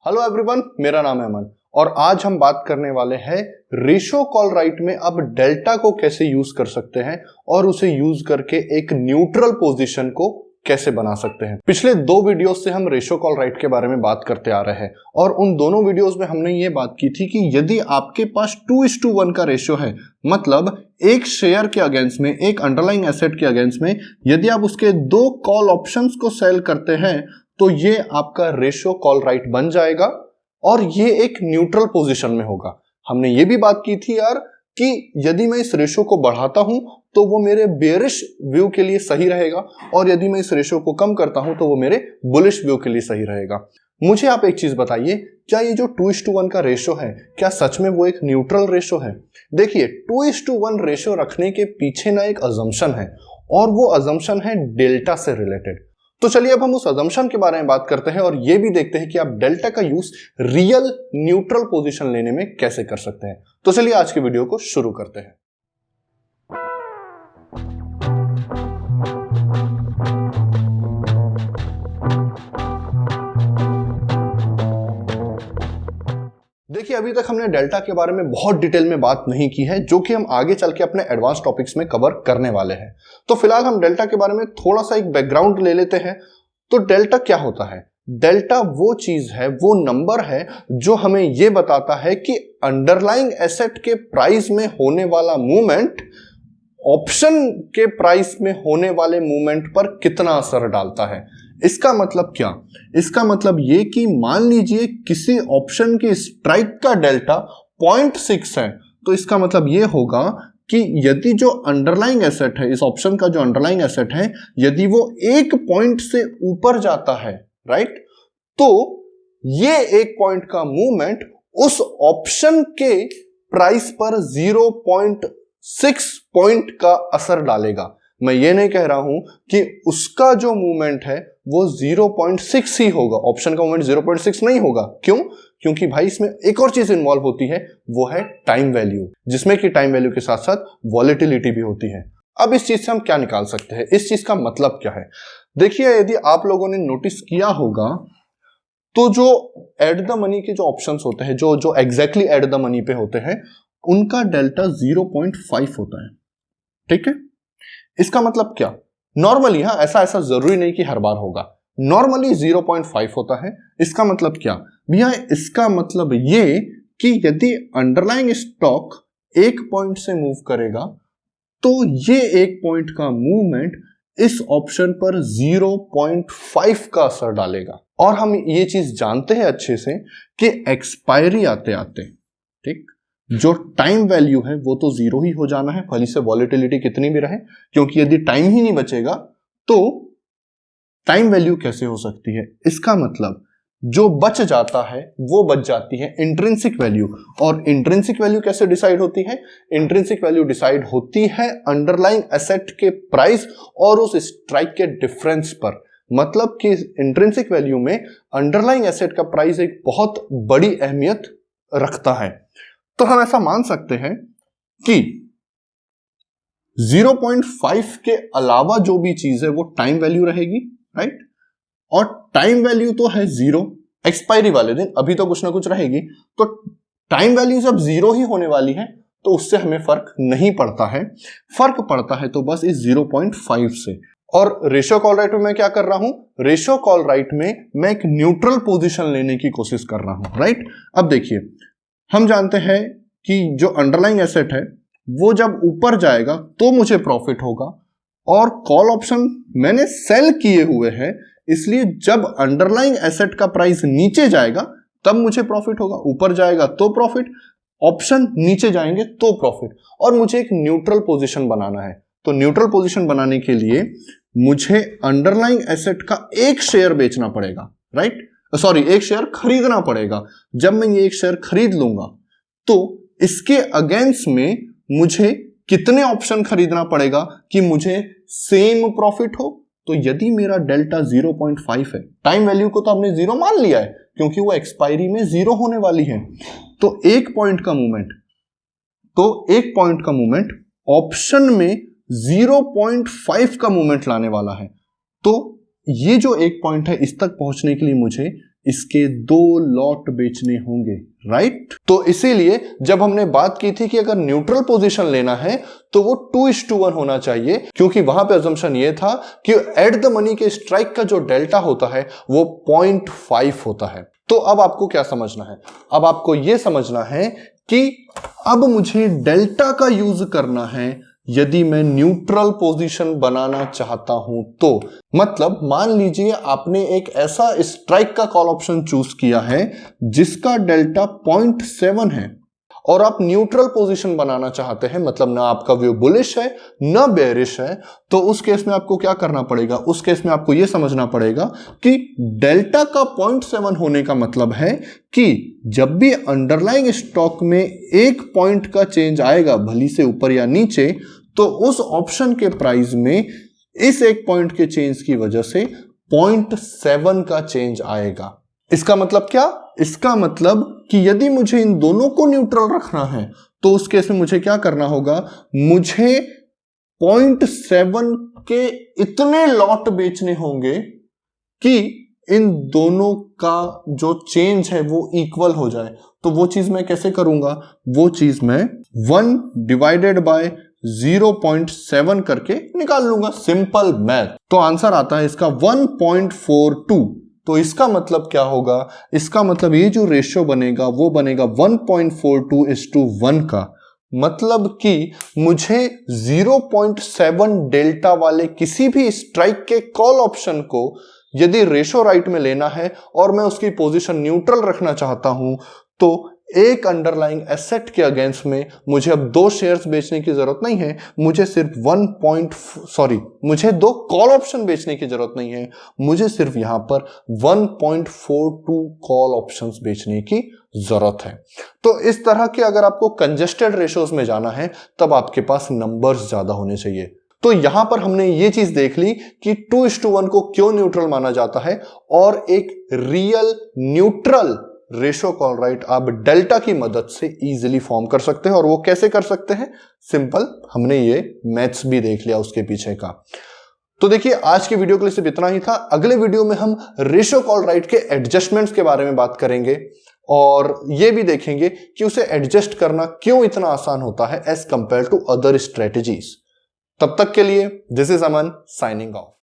Hello everyone, मेरा नाम है अमन और आज हम बात करने वाले हैं रेशो कॉल राइट में अब डेल्टा को कैसे यूज कर सकते हैं और उसे यूज करके एक न्यूट्रल पोजीशन को कैसे बना सकते हैं। पिछले दो वीडियोस से हम रेशो कॉल राइट के बारे में बात करते आ रहे हैं और उन दोनों वीडियोस में हमने ये बात की थी कि यदि आपके पास 2:1 का रेशियो है, मतलब एक शेयर के अगेंस्ट में, एक अंडरलाइंग एसेट के अगेंस्ट में यदि आप उसके दो कॉल ऑप्शंस को सेल करते हैं तो ये आपका रेशो कॉल राइट बन जाएगा और ये एक न्यूट्रल पोजीशन में होगा। हमने ये भी बात की थी यार कि यदि मैं इस रेशो को बढ़ाता हूं तो वो मेरे बेरिश व्यू के लिए सही रहेगा और यदि मैं इस रेशो को कम करता हूं तो वो मेरे बुलिश व्यू के लिए सही रहेगा। मुझे आप एक चीज बताइए, क्या ये जो 2:1 का रेशो है क्या सच में वो एक न्यूट्रल रेशो है? देखिए, 2:1 रेशो रखने के पीछे ना एक अजम्पशन है और वो अजम्पशन है डेल्टा से रिलेटेड। तो चलिए अब हम उस अजम्पशन के बारे में बात करते हैं और ये भी देखते हैं कि आप डेल्टा का यूज रियल न्यूट्रल पोजीशन लेने में कैसे कर सकते हैं। तो चलिए आज की वीडियो को शुरू करते हैं। देखिए, अभी तक हमने डेल्टा के बारे में बहुत डिटेल में बात नहीं की है, जो कि हम आगे चल के अपने एडवांस टॉपिक्स में कवर करने वाले हैं। तो फिलहाल हम डेल्टा के बारे में थोड़ा सा एक बैकग्राउंड ले लेते हैं। तो डेल्टा क्या होता है? डेल्टा वो चीज है, वो नंबर है जो हमें ये बताता है कि अंडरलाइंग एसेट के प्राइस में होने वाला मूवमेंट ऑप्शन के प्राइस में होने वाले मूवमेंट पर कितना असर डालता है। इसका मतलब क्या? इसका मतलब ये कि मान लीजिए किसी ऑप्शन के स्ट्राइक का डेल्टा 0.6 है, तो इसका मतलब ये होगा कि यदि जो अंडरलाइंग एसेट है, इस ऑप्शन का जो अंडरलाइंग एसेट है, यदि वो 1 पॉइंट से ऊपर जाता है, राइट, तो ये 1 पॉइंट का मूवमेंट उस ऑप्शन के प्राइस पर 0.6 पॉइंट का असर डालेगा। मैं ये नहीं कह रहा हूं कि उसका जो मूवमेंट है वो 0.6 ही होगा, ऑप्शन का मूवमेंट 0.6 नहीं होगा। क्यों? क्योंकि भाई इसमें एक और चीज इन्वॉल्व होती है, वो है टाइम वैल्यू, जिसमें कि टाइम वैल्यू के साथ साथ वॉलेटिलिटी भी होती है। अब इस चीज से हम क्या निकाल सकते हैं? इस चीज का मतलब क्या है? देखिए, यदि आप लोगों ने नोटिस किया होगा तो जो एट द मनी के जो ऑप्शंस होते हैं, जो एग्जैक्टली एट द मनी पे होते हैं, उनका डेल्टा 0.5 होता है। ठीक है, इसका मतलब क्या? नॉर्मली, हाँ, ऐसा जरूरी नहीं कि हर बार होगा, नॉर्मली 0.5 होता है। इसका मतलब क्या भैया? इसका मतलब ये कि यदि अंडरलाइंग स्टॉक 1 पॉइंट से मूव करेगा तो ये 1 पॉइंट का मूवमेंट इस ऑप्शन पर 0.5 का असर डालेगा। और हम ये चीज जानते हैं अच्छे से कि एक्सपायरी आते आते, ठीक, जो टाइम वैल्यू है वो तो 0 ही हो जाना है, भले से वॉलेटिलिटी कितनी भी रहे, क्योंकि यदि टाइम ही नहीं बचेगा तो टाइम वैल्यू कैसे हो सकती है? इसका मतलब जो बच जाता है वो बच जाती है इंट्रिंसिक वैल्यू। और इंट्रिंसिक वैल्यू कैसे डिसाइड होती है? इंट्रिंसिक वैल्यू डिसाइड होती है अंडरलाइंग एसेट के प्राइस और उस स्ट्राइक के डिफरेंस पर। मतलब कि इंट्रिंसिक वैल्यू में अंडरलाइंग एसेट का प्राइस एक बहुत बड़ी अहमियत रखता है। तो हम ऐसा मान सकते हैं कि 0.5 के अलावा जो भी चीज है वो टाइम वैल्यू रहेगी, राइट? और टाइम वैल्यू तो है 0 एक्सपायरी वाले दिन, अभी तो कुछ ना कुछ रहेगी। तो टाइम वैल्यू जब 0 ही होने वाली है तो उससे हमें फर्क नहीं पड़ता है। फर्क पड़ता है तो बस इस 0.5 से। और रेशो कॉल राइट में मैं क्या कर रहा हूं? रेशो कॉल राइट में मैं एक न्यूट्रल पोजीशन लेने की कोशिश कर रहा हूं, राइट? अब देखिए, हम जानते हैं कि जो अंडरलाइंग एसेट है वो जब ऊपर जाएगा तो मुझे प्रॉफिट होगा, और कॉल ऑप्शन मैंने सेल किए हुए हैं, इसलिए जब अंडरलाइंग एसेट का प्राइस नीचे जाएगा तब मुझे प्रॉफिट होगा, ऊपर जाएगा तो प्रॉफिट, ऑप्शन नीचे जाएंगे तो प्रॉफिट। और मुझे एक न्यूट्रल पोजीशन बनाना है। तो न्यूट्रल पोजीशन बनाने के लिए मुझे अंडरलाइंग एसेट का एक शेयर बेचना पड़ेगा, राइट? सॉरी, एक शेयर खरीदना पड़ेगा। जब मैं ये एक शेयर खरीद लूंगा तो इसके अगेंस्ट में मुझे कितने ऑप्शन खरीदना पड़ेगा कि मुझे सेम प्रॉफिट हो? तो यदि मेरा डेल्टा 0.5 है, टाइम वैल्यू को तो हमने 0 मान लिया है क्योंकि वो एक्सपायरी में 0 होने वाली है, तो 1 पॉइंट का मूवमेंट ऑप्शन में 0.5 का मूवमेंट लाने वाला है। तो ये जो 1 पॉइंट है, इस तक पहुंचने के लिए मुझे इसके 2 लॉट बेचने होंगे, राइट? तो इसीलिए जब हमने बात की थी कि अगर न्यूट्रल पोजीशन लेना है तो वो 2:1 होना चाहिए, क्योंकि वहां पे अजम्पशन ये था कि एट द मनी के स्ट्राइक का जो डेल्टा होता है वो 0.5 होता है। तो अब आपको क्या समझना है? अब आपको यह समझना है कि अब मुझे डेल्टा का यूज करना है यदि मैं न्यूट्रल पोजीशन बनाना चाहता हूं तो। मतलब मान लीजिए आपने एक ऐसा स्ट्राइक का कॉल ऑप्शन चूज किया है जिसका डेल्टा 0.7 है और आप न्यूट्रल पोजीशन बनाना चाहते हैं, मतलब ना आपका व्यू बुलिश है ना बेयरिश है, तो उस केस में आपको क्या करना पड़ेगा? उस केस में आपको यह समझना पड़ेगा कि डेल्टा का 0.7 होने का मतलब है कि जब भी अंडरलाइंग स्टॉक में 1 पॉइंट का चेंज आएगा, भली से ऊपर या नीचे, तो उस ऑप्शन के प्राइस में इस 1 पॉइंट के चेंज की वजह से 0.7 का चेंज आएगा। इसका मतलब क्या? इसका मतलब कि यदि मुझे इन दोनों को न्यूट्रल रखना है तो उस केस में मुझे क्या करना होगा? मुझे 0.7 के इतने लॉट बेचने होंगे कि इन दोनों का जो चेंज है वो इक्वल हो जाए। तो वो चीज मैं कैसे करूंगा? वो चीज मैं 1 डिवाइडेड बाय 0.7 करके निकाल लूंगा। Simple math. तो आंसर आता है इसका 1.42। तो इसका मतलब क्या होगा? इसका मतलब ये जो रेशियो बनेगा वो बनेगा 1.42:1 का। मतलब कि मुझे 0.7 डेल्टा वाले किसी भी स्ट्राइक के कॉल ऑप्शन को यदि रेशो राइट में लेना है और मैं उसकी पोजीशन न्यूट्रल रखना चाहता हूं तो एक अंडरलाइंग एसेट के अगेंस्ट में मुझे अब 2 शेयर्स बेचने की जरूरत नहीं है, मुझे सिर्फ मुझे 2 कॉल ऑप्शन बेचने की जरूरत नहीं है, मुझे सिर्फ यहां पर 1.42 कॉल ऑप्शंस बेचने की जरूरत है। तो इस तरह के अगर आपको कंजेस्टेड रेशोज में जाना है तब आपके पास नंबर्स ज्यादा होने चाहिए। तो यहां पर हमने ये चीज देख ली कि 2:1 को क्यों न्यूट्रल माना जाता है और एक real neutral ratio call right आप डेल्टा की मदद से इजीली फॉर्म कर सकते हैं। और वो कैसे कर सकते हैं? सिंपल, हमने ये मैथ्स भी देख लिया उसके पीछे का। तो देखिए आज की वीडियो के लिए सिर्फ इतना ही था। अगले वीडियो में हम रेशो कॉल राइट के एडजस्टमेंट्स के बारे में बात करेंगे और ये भी देखेंगे कि उसे एडजस्ट करना क्यों इतना आसान होता है as compared to other strategies. तब तक के लिए this is Aman signing of.